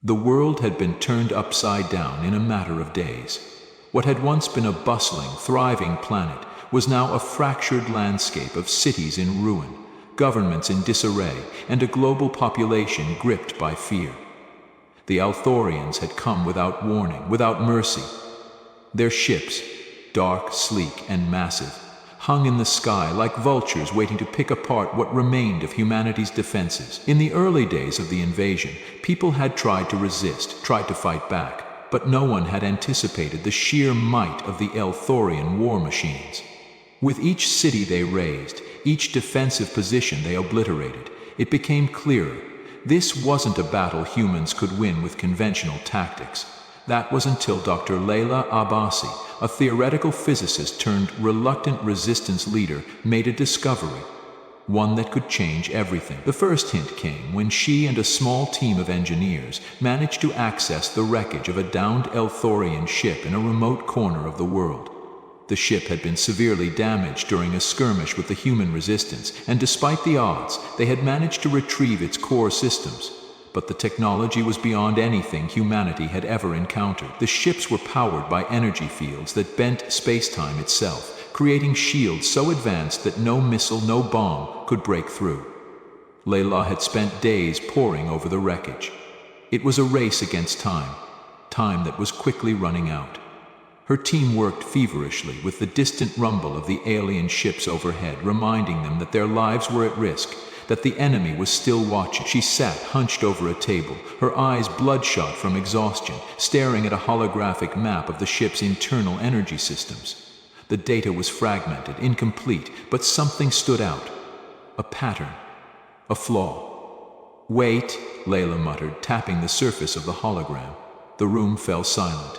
The world had been turned upside down in a matter of days. What had once been a bustling, thriving planet was now a fractured landscape of cities in ruin, governments in disarray, and a global population gripped by fear. The Althorians had come without warning, without mercy. Their ships, dark, sleek, and massive, hung in the sky like vultures waiting to pick apart what remained of humanity's defenses. In the early days of the invasion, people had tried to resist, tried to fight back, but no one had anticipated the sheer might of the Althorian war machines. With each city they razed, each defensive position they obliterated, it became clearer. This wasn't a battle humans could win with conventional tactics. That was until Dr. Layla Abbasi, a theoretical physicist turned reluctant resistance leader, made a discovery, one that could change everything. The first hint came when she and a small team of engineers managed to access the wreckage of a downed Althorian ship in a remote corner of the world. The ship had been severely damaged during a skirmish with the human resistance, and despite the odds, they had managed to retrieve its core systems. But the technology was beyond anything humanity had ever encountered. The ships were powered by energy fields that bent space-time itself, creating shields so advanced that no missile, no bomb could break through. Layla had spent days poring over the wreckage. It was a race against time, time that was quickly running out. Her team worked feverishly with the distant rumble of the alien ships overhead, reminding them that their lives were at risk, that the enemy was still watching. She sat hunched over a table, her eyes bloodshot from exhaustion, staring at a holographic map of the ship's internal energy systems. The data was fragmented, incomplete, but something stood out. A pattern. A flaw. "Wait," Layla muttered, tapping the surface of the hologram. The room fell silent.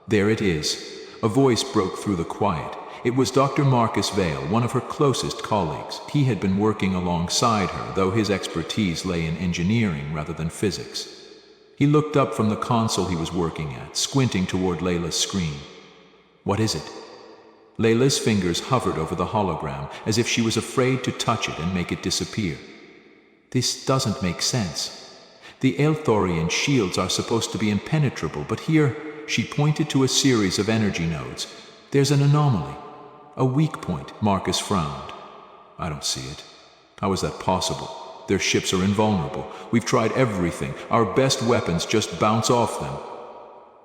"There it is." A voice broke through the quiet. It was Dr. Marcus Vale, one of her closest colleagues. He had been working alongside her, though his expertise lay in engineering rather than physics. He looked up from the console he was working at, squinting toward Layla's screen. "What is it?" Layla's fingers hovered over the hologram, as if she was afraid to touch it and make it disappear. "This doesn't make sense. The Althorian shields are supposed to be impenetrable, but here," she pointed to a series of energy nodes, "there's an anomaly. A weak point." Marcus frowned. "I don't see it. How is that possible? Their ships are invulnerable. We've tried everything. Our best weapons just bounce off them."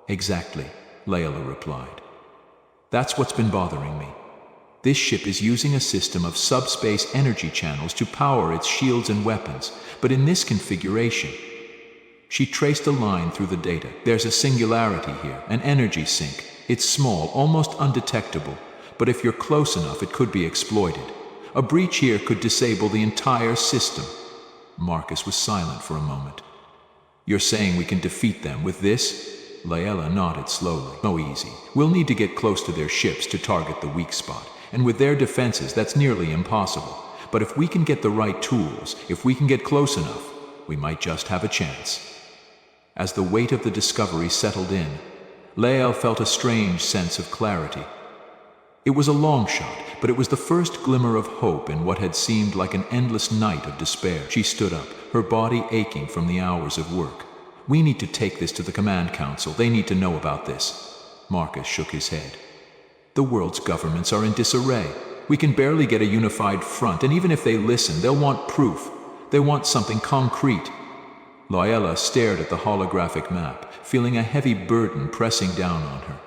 "Exactly," Layla replied. "That's what's been bothering me. This ship is using a system of subspace energy channels to power its shields and weapons, but in this configuration..." She traced a line through the data. "There's a singularity here, an energy sink. It's small, almost undetectable, but if you're close enough, it could be exploited. A breach here could disable the entire system." Marcus was silent for a moment. "You're saying we can defeat them with this?" Layla nodded slowly. "Oh, easy. We'll need to get close to their ships to target the weak spot, and with their defenses, that's nearly impossible. But if we can get the right tools, if we can get close enough, we might just have a chance." As the weight of the discovery settled in, Layla felt a strange sense of clarity. It was a long shot, but it was the first glimmer of hope in what had seemed like an endless night of despair. She stood up, her body aching from the hours of work. "We need to take this to the Command Council. They need to know about this." Marcus shook his head. "The world's governments are in disarray. We can barely get a unified front, and even if they listen, they'll want proof. They want something concrete." Layla stared at the holographic map, feeling a heavy burden pressing down on her.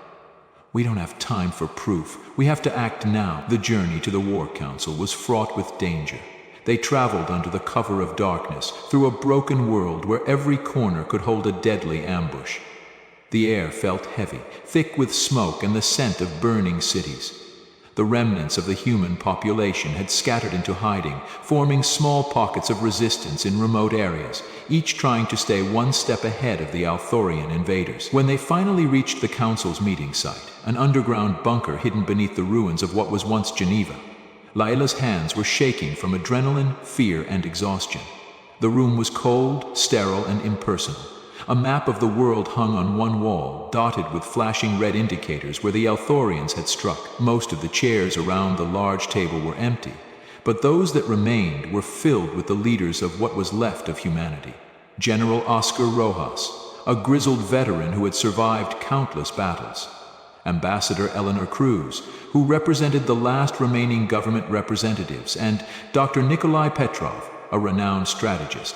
"We don't have time for proof. We have to act now." The journey to the War Council was fraught with danger. They traveled under the cover of darkness, through a broken world where every corner could hold a deadly ambush. The air felt heavy, thick with smoke and the scent of burning cities. The remnants of the human population had scattered into hiding, forming small pockets of resistance in remote areas, each trying to stay one step ahead of the Althorian invaders. When they finally reached the Council's meeting site, an underground bunker hidden beneath the ruins of what was once Geneva, Layla's hands were shaking from adrenaline, fear, and exhaustion. The room was cold, sterile, and impersonal. A map of the world hung on one wall, dotted with flashing red indicators where the Althorians had struck. Most of the chairs around the large table were empty, but those that remained were filled with the leaders of what was left of humanity. General Oscar Rojas, a grizzled veteran who had survived countless battles. Ambassador Eleanor Cruz, who represented the last remaining government representatives, and Dr. Nikolai Petrov, a renowned strategist.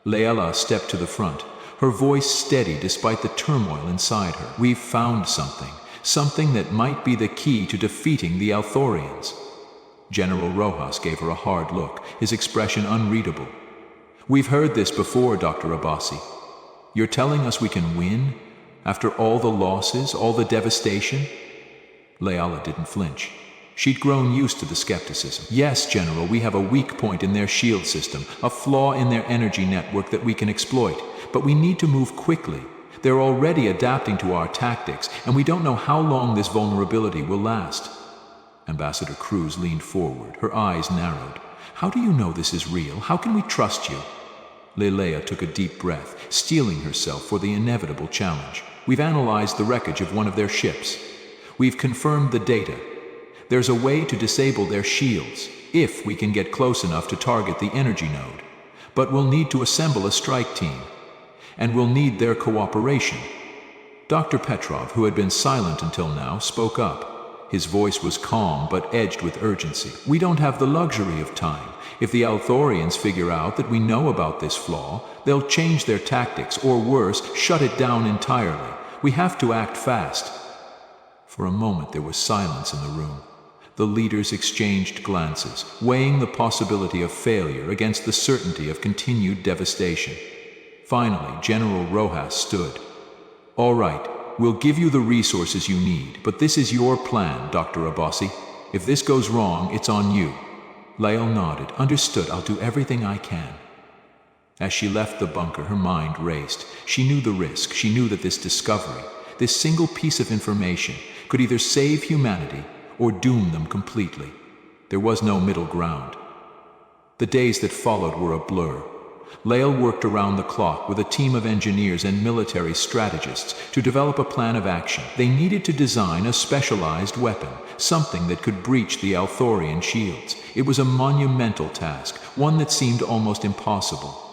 Layla stepped to the front, her voice steady despite the turmoil inside her. "We've found something that might be the key to defeating the Althorians." General Rojas gave her a hard look, his expression unreadable. "We've heard this before, Dr. Abbasi. You're telling us we can win? After all the losses, all the devastation?" Layla didn't flinch. She'd grown used to the skepticism. "Yes, General, we have a weak point in their shield system, a flaw in their energy network that we can exploit. But we need to move quickly. They're already adapting to our tactics, and we don't know how long this vulnerability will last." Ambassador Cruz leaned forward, her eyes narrowed. "How do you know this is real? How can we trust you?" Leia took a deep breath, steeling herself for the inevitable challenge. "We've analyzed the wreckage of one of their ships. We've confirmed the data. There's a way to disable their shields, if we can get close enough to target the energy node. But we'll need to assemble a strike team, and we'll need their cooperation." Dr. Petrov, who had been silent until now, spoke up. His voice was calm but edged with urgency. "We don't have the luxury of time. If the Althorians figure out that we know about this flaw, they'll change their tactics, or worse, shut it down entirely. We have to act fast." For a moment there was silence in the room. The leaders exchanged glances, weighing the possibility of failure against the certainty of continued devastation. Finally, General Rojas stood. "All right, we'll give you the resources you need, but this is your plan, Dr. Abbasi. If this goes wrong, it's on you." Lael nodded. "Understood, I'll do everything I can." As she left the bunker, her mind raced. She knew the risk. She knew that this discovery, this single piece of information, could either save humanity or doom them completely. There was no middle ground. The days that followed were a blur. Lael worked around the clock with a team of engineers and military strategists to develop a plan of action. They needed to design a specialized weapon, something that could breach the Althorian shields. It was a monumental task, one that seemed almost impossible.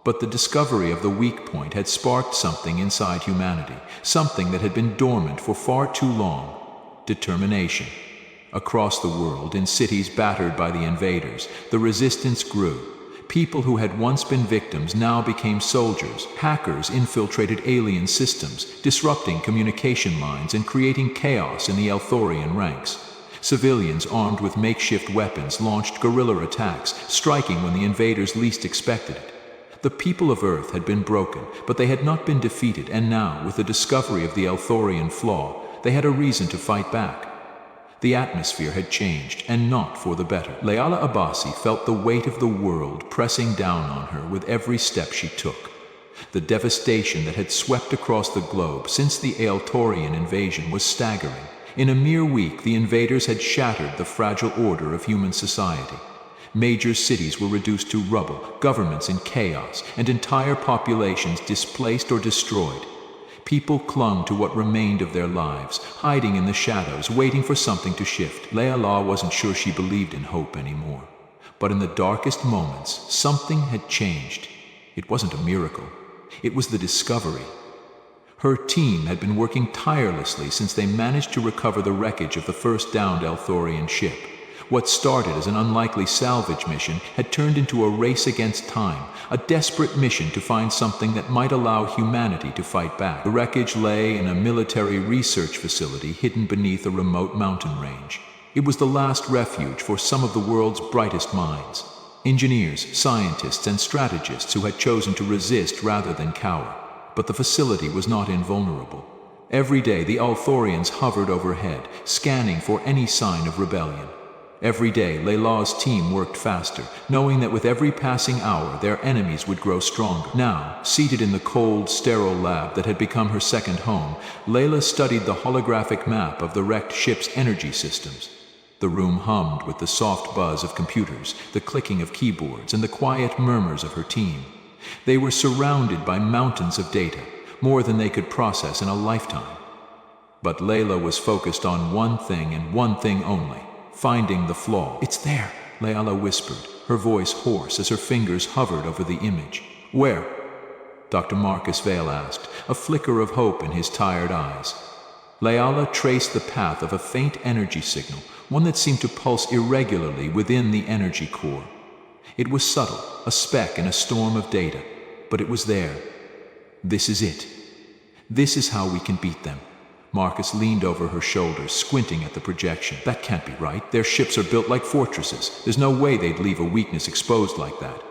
But the discovery of the weak point had sparked something inside humanity, something that had been dormant for far too long: determination. Across the world, in cities battered by the invaders, the resistance grew. People who had once been victims now became soldiers. Hackers infiltrated alien systems, disrupting communication lines and creating chaos in the Althorian ranks. Civilians armed with makeshift weapons launched guerrilla attacks, striking when the invaders least expected it. The people of Earth had been broken, but they had not been defeated, and now, with the discovery of the Althorian flaw, they had a reason to fight back. The atmosphere had changed, and not for the better. Layla Abbasi felt the weight of the world pressing down on her with every step she took. The devastation that had swept across the globe since the Althorian invasion was staggering. In a mere week, the invaders had shattered the fragile order of human society. Major cities were reduced to rubble, governments in chaos, and entire populations displaced or destroyed. People clung to what remained of their lives, hiding in the shadows, waiting for something to shift. Layla wasn't sure she believed in hope anymore. But in the darkest moments, something had changed. It wasn't a miracle. It was the discovery. Her team had been working tirelessly since they managed to recover the wreckage of the first downed Althorian ship. What started as an unlikely salvage mission had turned into a race against time, a desperate mission to find something that might allow humanity to fight back. The wreckage lay in a military research facility hidden beneath a remote mountain range. It was the last refuge for some of the world's brightest minds. Engineers, scientists, and strategists who had chosen to resist rather than cower. But the facility was not invulnerable. Every day the Althorians hovered overhead, scanning for any sign of rebellion. Every day, Layla's team worked faster, knowing that with every passing hour, their enemies would grow stronger. Now, seated in the cold, sterile lab that had become her second home, Layla studied the holographic map of the wrecked ship's energy systems. The room hummed with the soft buzz of computers, the clicking of keyboards, and the quiet murmurs of her team. They were surrounded by mountains of data, more than they could process in a lifetime. But Layla was focused on one thing and one thing only: finding the flaw. "It's there," Layla whispered, her voice hoarse as her fingers hovered over the image. "Where?" Dr. Marcus Vale asked, a flicker of hope in his tired eyes. Layala traced the path of a faint energy signal, one that seemed to pulse irregularly within the energy core. It was subtle, a speck in a storm of data, but it was there. This is it. This is how we can beat them. Marcus leaned over her shoulder, squinting at the projection. That can't be right. Their ships are built like fortresses. There's no way they'd leave a weakness exposed like that.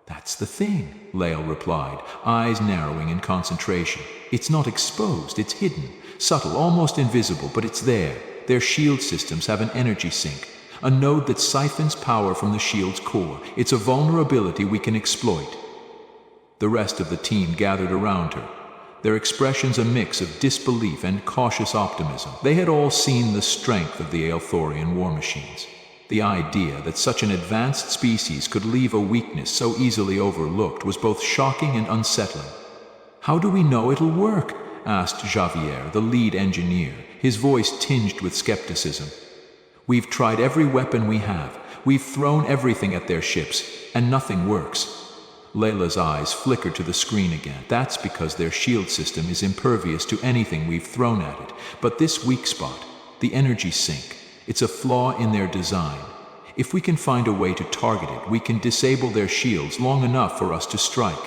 That's the thing, Lael replied, eyes narrowing in concentration. It's not exposed, it's hidden, subtle, almost invisible, but it's there. Their shield systems have an energy sink, a node that siphons power from the shield's core. It's a vulnerability we can exploit. The rest of the team gathered around her, their expressions a mix of disbelief and cautious optimism. They had all seen the strength of the Aelthorian war machines. The idea that such an advanced species could leave a weakness so easily overlooked was both shocking and unsettling. How do we know it'll work? Asked Javier, the lead engineer, his voice tinged with skepticism. We've tried every weapon we have. We've thrown everything at their ships, and nothing works. Layla's eyes flickered to the screen again. That's because their shield system is impervious to anything we've thrown at it. But this weak spot, the energy sink, it's a flaw in their design. If we can find a way to target it, we can disable their shields long enough for us to strike.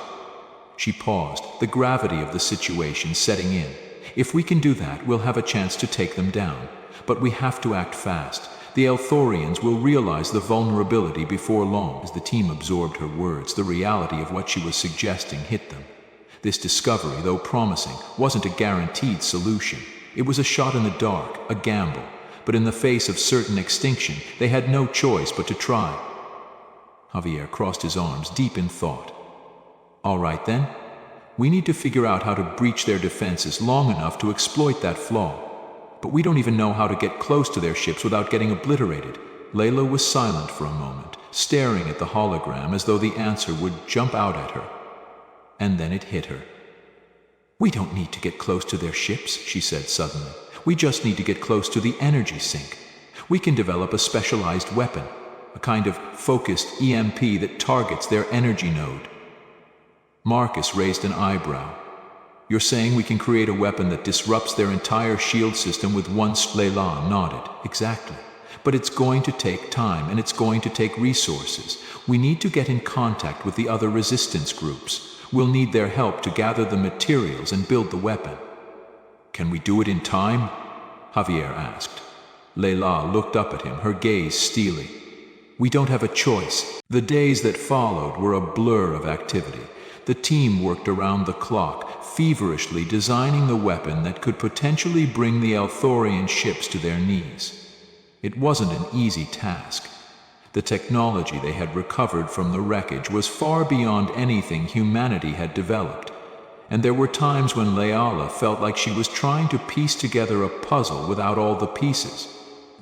She paused, the gravity of the situation setting in. If we can do that, we'll have a chance to take them down. But we have to act fast. The Aelthorians will realize the vulnerability before long. As the team absorbed her words, the reality of what she was suggesting hit them. This discovery, though promising, wasn't a guaranteed solution. It was a shot in the dark, a gamble. But in the face of certain extinction, they had no choice but to try. Javier crossed his arms, deep in thought. All right then. We need to figure out how to breach their defenses long enough to exploit that flaw. But we don't even know how to get close to their ships without getting obliterated. Layla was silent for a moment, staring at the hologram as though the answer would jump out at her. And then it hit her. We don't need to get close to their ships, she said suddenly. We just need to get close to the energy sink. We can develop a specialized weapon, a kind of focused EMP that targets their energy node. Marcus raised an eyebrow. You're saying we can create a weapon that disrupts their entire shield system with one? Layla nodded. Exactly. But it's going to take time, and it's going to take resources. We need to get in contact with the other resistance groups. We'll need their help to gather the materials and build the weapon. Can we do it in time? Javier asked. Layla looked up at him, her gaze steely. We don't have a choice. The days that followed were a blur of activity. The team worked around the clock, feverishly designing the weapon that could potentially bring the Aelthorian ships to their knees. It wasn't an easy task. The technology they had recovered from the wreckage was far beyond anything humanity had developed. And there were times when Layla felt like she was trying to piece together a puzzle without all the pieces.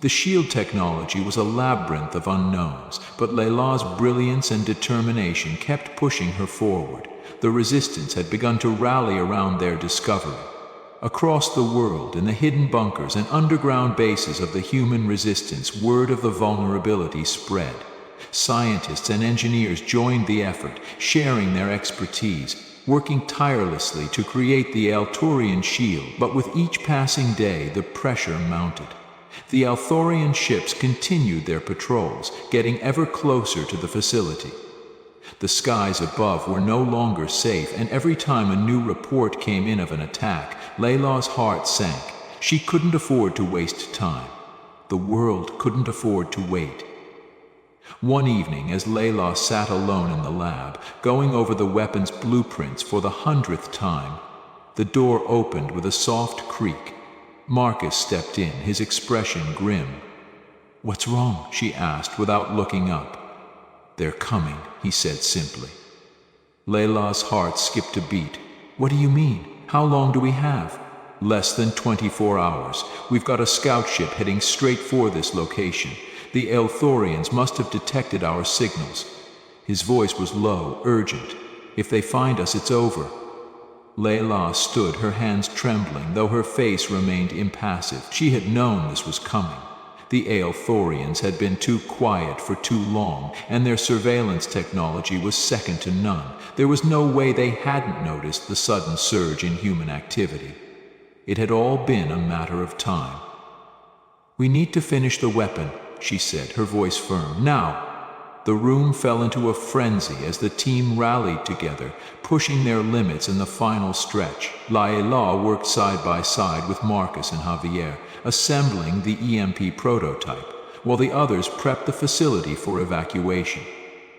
The shield technology was a labyrinth of unknowns, but Layla's brilliance and determination kept pushing her forward. The resistance had begun to rally around their discovery. Across the world, in the hidden bunkers and underground bases of the human resistance, word of the vulnerability spread. Scientists and engineers joined the effort, sharing their expertise, working tirelessly to create the Aelthorian shield. But with each passing day, the pressure mounted. The Aelthorian ships continued their patrols, getting ever closer to the facility. The skies above were no longer safe, and every time a new report came in of an attack, Layla's heart sank. She couldn't afford to waste time. The world couldn't afford to wait. One evening, as Layla sat alone in the lab, going over the weapon's blueprints for the 100th time, the door opened with a soft creak. Marcus stepped in, his expression grim. What's wrong? She asked without looking up. They're coming, he said simply. Layla's heart skipped a beat. What do you mean? How long do we have? Less than 24 hours. We've got a scout ship heading straight for this location. The Aelthorians must have detected our signals. His voice was low, urgent. If they find us, it's over. Layla stood, her hands trembling, though her face remained impassive. She had known this was coming. The The Aelthorians had been too quiet for too long, and their surveillance technology was second to none. There was no way they hadn't noticed the sudden surge in human activity. It had all been a matter of time. "We need to finish the weapon," she said, her voice firm. "Now!" The room fell into a frenzy as the team rallied together, pushing their limits in the final stretch. Layla worked side by side with Marcus and Javier, assembling the EMP prototype, while the others prepped the facility for evacuation.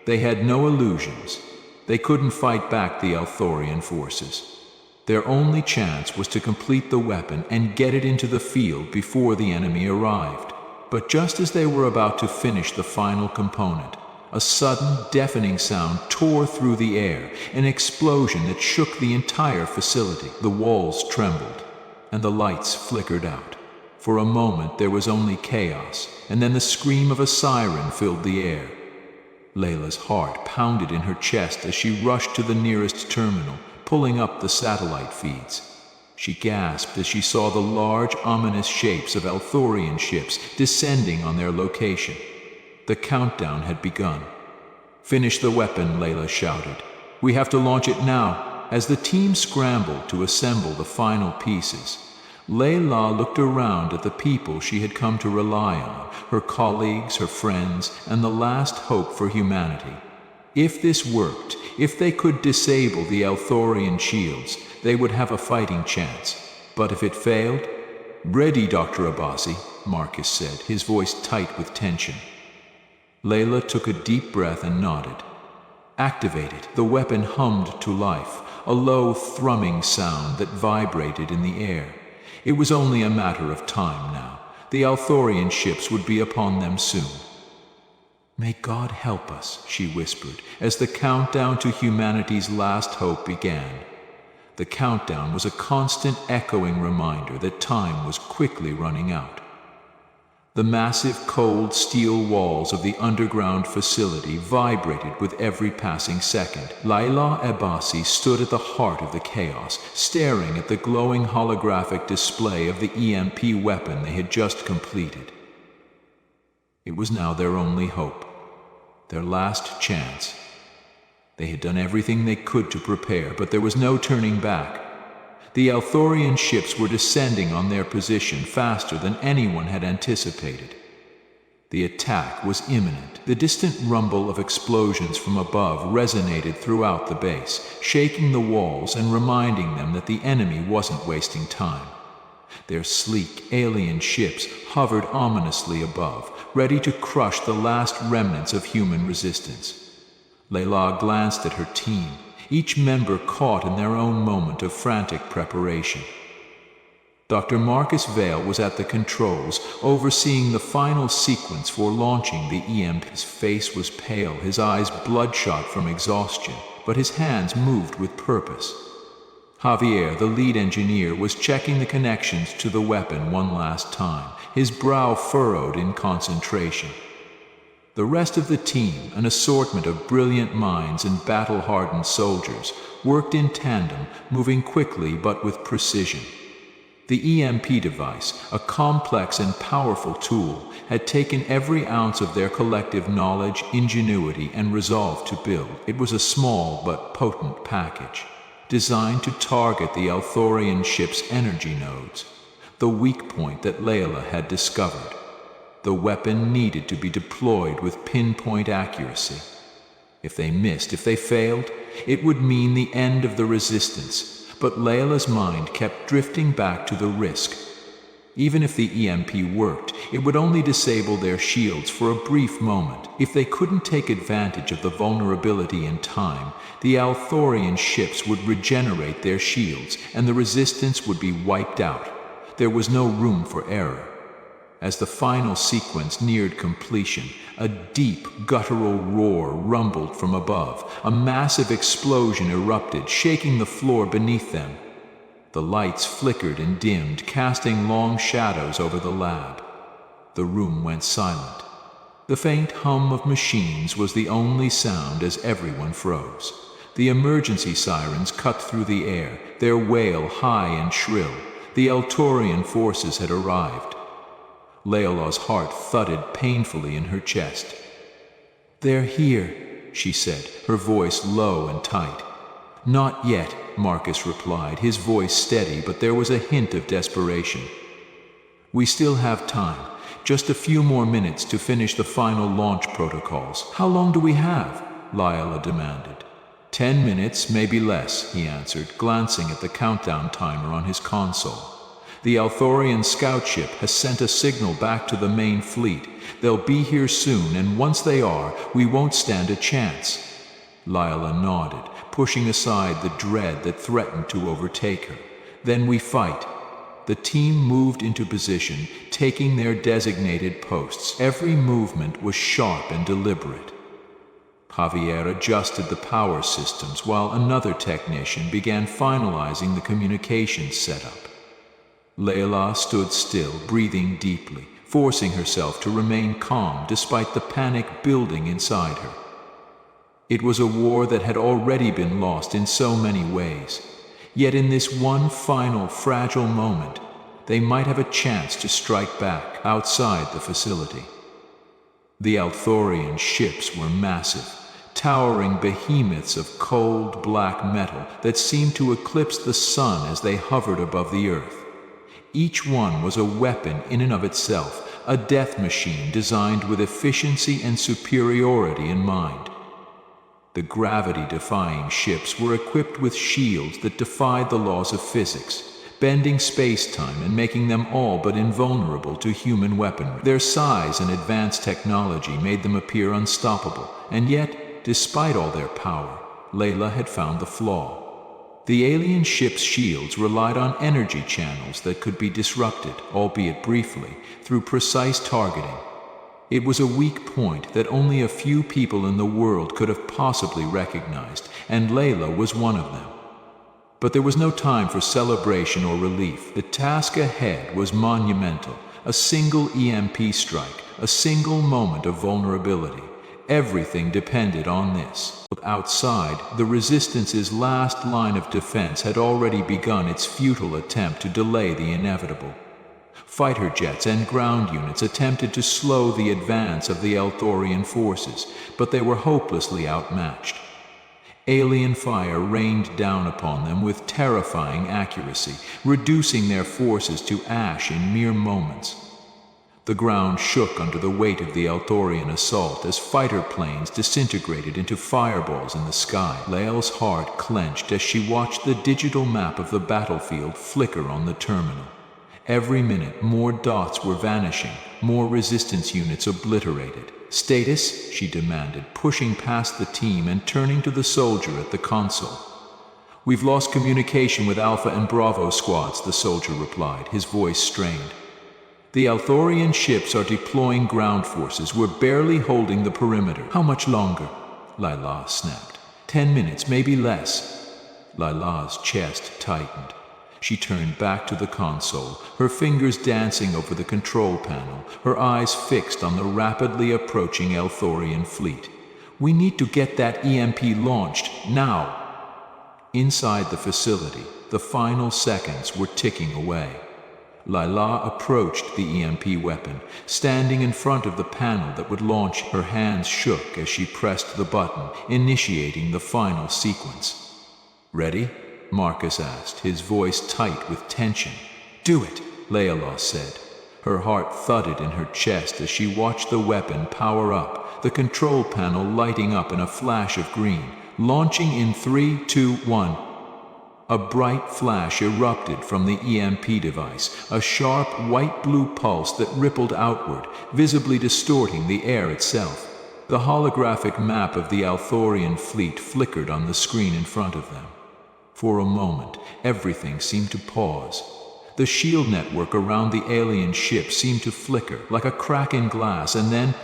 They had no illusions. They couldn't fight back the Aelthorian forces. Their only chance was to complete the weapon and get it into the field before the enemy arrived. But just as they were about to finish the final component, a sudden, deafening sound tore through the air, an explosion that shook the entire facility. The walls trembled, and the lights flickered out. For a moment there was only chaos, and then the scream of a siren filled the air. Layla's heart pounded in her chest as she rushed to the nearest terminal, pulling up the satellite feeds. She gasped as she saw the large, ominous shapes of Aelthorian ships descending on their location. The countdown had begun. "Finish the weapon," Layla shouted. "We have to launch it now." As the team scrambled to assemble the final pieces, Layla looked around at the people she had come to rely on, her colleagues, her friends, and the last hope for humanity. If this worked, if they could disable the Aelthorian shields, they would have a fighting chance. But if it failed? "Ready, Dr. Abbasi," Marcus said, his voice tight with tension. Layla took a deep breath and nodded. Activated, the weapon hummed to life, a low, thrumming sound that vibrated in the air. It was only a matter of time now. The Aelthorian ships would be upon them soon. "May God help us," she whispered, as the countdown to humanity's last hope began. The countdown was a constant echoing reminder that time was quickly running out. The massive cold steel walls of the underground facility vibrated with every passing second. Layla Abbasi stood at the heart of the chaos, staring at the glowing holographic display of the EMP weapon they had just completed. It was now their only hope, their last chance. They had done everything they could to prepare, but there was no turning back. The Aelthorian ships were descending on their position faster than anyone had anticipated. The attack was imminent. The distant rumble of explosions from above resonated throughout the base, shaking the walls and reminding them that the enemy wasn't wasting time. Their sleek, alien ships hovered ominously above, ready to crush the last remnants of human resistance. Layla glanced at her team, each member caught in their own moment of frantic preparation. Dr. Marcus Vale was at the controls, overseeing the final sequence for launching the EMP. His face was pale, his eyes bloodshot from exhaustion, but his hands moved with purpose. Javier, the lead engineer, was checking the connections to the weapon one last time, his brow furrowed in concentration. The rest of the team, an assortment of brilliant minds and battle-hardened soldiers, worked in tandem, moving quickly but with precision. The EMP device, a complex and powerful tool, had taken every ounce of their collective knowledge, ingenuity, and resolve to build. It was a small but potent package, designed to target the Aelthorian ship's energy nodes, the weak point that Layla had discovered. The weapon needed to be deployed with pinpoint accuracy. If they missed, if they failed, it would mean the end of the resistance. But Layla's mind kept drifting back to the risk. Even if the EMP worked, it would only disable their shields for a brief moment. If they couldn't take advantage of the vulnerability in time, the Aelthorian ships would regenerate their shields, and the resistance would be wiped out. There was no room for error. As the final sequence neared completion, a deep, guttural roar rumbled from above. A massive explosion erupted, shaking the floor beneath them. The lights flickered and dimmed, casting long shadows over the lab. The room went silent. The faint hum of machines was the only sound as everyone froze. The emergency sirens cut through the air, their wail high and shrill. The Aelthorian forces had arrived. Layla's heart thudded painfully in her chest. "They're here," she said, her voice low and tight. "Not yet," Marcus replied, his voice steady, but there was a hint of desperation. "We still have time. Just a few more minutes to finish the final launch protocols." "How long do we have?" Layla demanded. 10 minutes, maybe less," he answered, glancing at the countdown timer on his console. "The Althorian scout ship has sent a signal back to the main fleet. They'll be here soon, and once they are, we won't stand a chance." Layla nodded, pushing aside the dread that threatened to overtake her. "Then we fight." The team moved into position, taking their designated posts. Every movement was sharp and deliberate. Javier adjusted the power systems while another technician began finalizing the communications setup. Layla stood still, breathing deeply, forcing herself to remain calm despite the panic building inside her. It was a war that had already been lost in so many ways. Yet in this one final fragile moment, they might have a chance to strike back outside the facility. The Althorian ships were massive, towering behemoths of cold black metal that seemed to eclipse the sun as they hovered above the earth. Each one was a weapon in and of itself, a death machine designed with efficiency and superiority in mind. The gravity-defying ships were equipped with shields that defied the laws of physics, bending space-time and making them all but invulnerable to human weaponry. Their size and advanced technology made them appear unstoppable, and yet, despite all their power, Layla had found the flaw. The alien ship's shields relied on energy channels that could be disrupted, albeit briefly, through precise targeting. It was a weak point that only a few people in the world could have possibly recognized, and Layla was one of them. But there was no time for celebration or relief. The task ahead was monumental. A single EMP strike, a single moment of vulnerability. Everything depended on this. Outside, the Resistance's last line of defense had already begun its futile attempt to delay the inevitable. Fighter jets and ground units attempted to slow the advance of the Althorian forces, but they were hopelessly outmatched. Alien fire rained down upon them with terrifying accuracy, reducing their forces to ash in mere moments. The ground shook under the weight of the Althorian assault as fighter planes disintegrated into fireballs in the sky. Layla's heart clenched as she watched the digital map of the battlefield flicker on the terminal. Every minute, more dots were vanishing, more resistance units obliterated. "Status?" she demanded, pushing past the team and turning to the soldier at the console. "We've lost communication with Alpha and Bravo squads," the soldier replied, his voice strained. "The Althorian ships are deploying ground forces. We're barely holding the perimeter." "How much longer?" Layla snapped. 10 minutes, maybe less." Layla's chest tightened. She turned back to the console, her fingers dancing over the control panel, her eyes fixed on the rapidly approaching Althorian fleet. "We need to get that EMP launched, now!" Inside the facility, the final seconds were ticking away. Layla approached the EMP weapon, standing in front of the panel that would launch. Her hands shook as she pressed the button, initiating the final sequence. "Ready?" Marcus asked, his voice tight with tension. "Do it," Layla said. Her heart thudded in her chest as she watched the weapon power up, the control panel lighting up in a flash of green. "Launching in 3, 2, 1. A bright flash erupted from the EMP device, a sharp white-blue pulse that rippled outward, visibly distorting the air itself. The holographic map of the Althorian fleet flickered on the screen in front of them. For a moment, everything seemed to pause. The shield network around the alien ship seemed to flicker, like a crack in glass, and then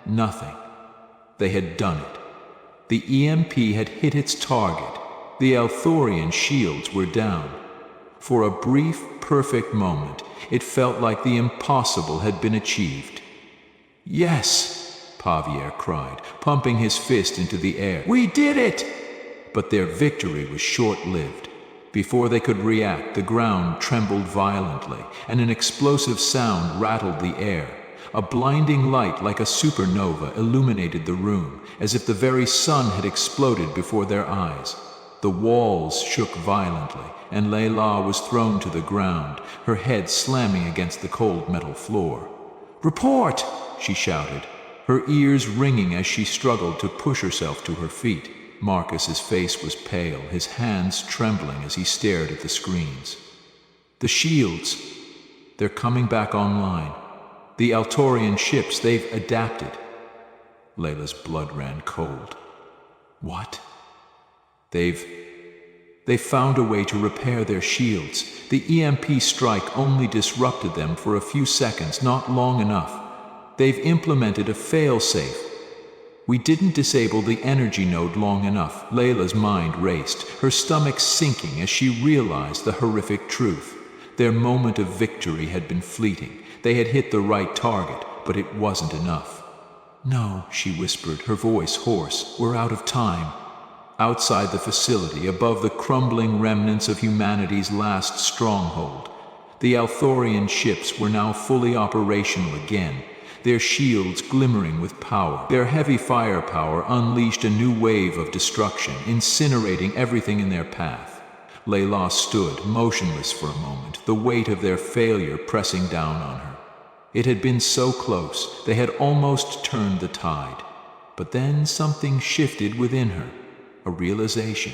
nothing. They had done it. The EMP had hit its target. The Althorian shields were down. For a brief, perfect moment, it felt like the impossible had been achieved. "Yes!" Javier cried, pumping his fist into the air. "We did it!" But their victory was short-lived. Before they could react, the ground trembled violently, and an explosive sound rattled the air. A blinding light like a supernova illuminated the room, as if the very sun had exploded before their eyes. The walls shook violently, and Layla was thrown to the ground, her head slamming against the cold metal floor. "Report!" she shouted, her ears ringing as she struggled to push herself to her feet. Marcus's face was pale, his hands trembling as he stared at the screens. "The shields! They're coming back online. The Altorian ships, they've adapted." Layla's blood ran cold. "What?" They've found a way to repair their shields. The EMP strike only disrupted them for a few seconds, not long enough. They've implemented a fail-safe. We didn't disable the energy node long enough." Layla's mind raced, her stomach sinking as she realized the horrific truth. Their moment of victory had been fleeting. They had hit the right target, but it wasn't enough. "No," she whispered, her voice hoarse. "We're out of time." Outside the facility, above the crumbling remnants of humanity's last stronghold, the Althorian ships were now fully operational again, their shields glimmering with power. Their heavy firepower unleashed a new wave of destruction, incinerating everything in their path. Layla stood, motionless for a moment, the weight of their failure pressing down on her. It had been so close, they had almost turned the tide. But then something shifted within her, a realization.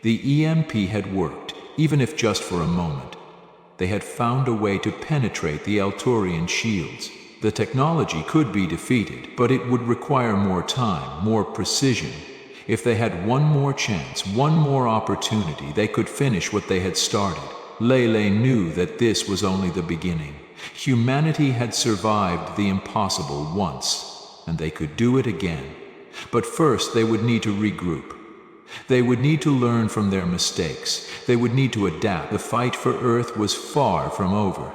The EMP had worked, even if just for a moment. They had found a way to penetrate the Altorian shields. The technology could be defeated, but it would require more time, more precision. If they had one more chance, one more opportunity, they could finish what they had started. Lele knew that this was only the beginning. Humanity had survived the impossible once, and they could do it again. But first they would need to regroup. They would need to learn from their mistakes. They would need to adapt. The fight for Earth was far from over.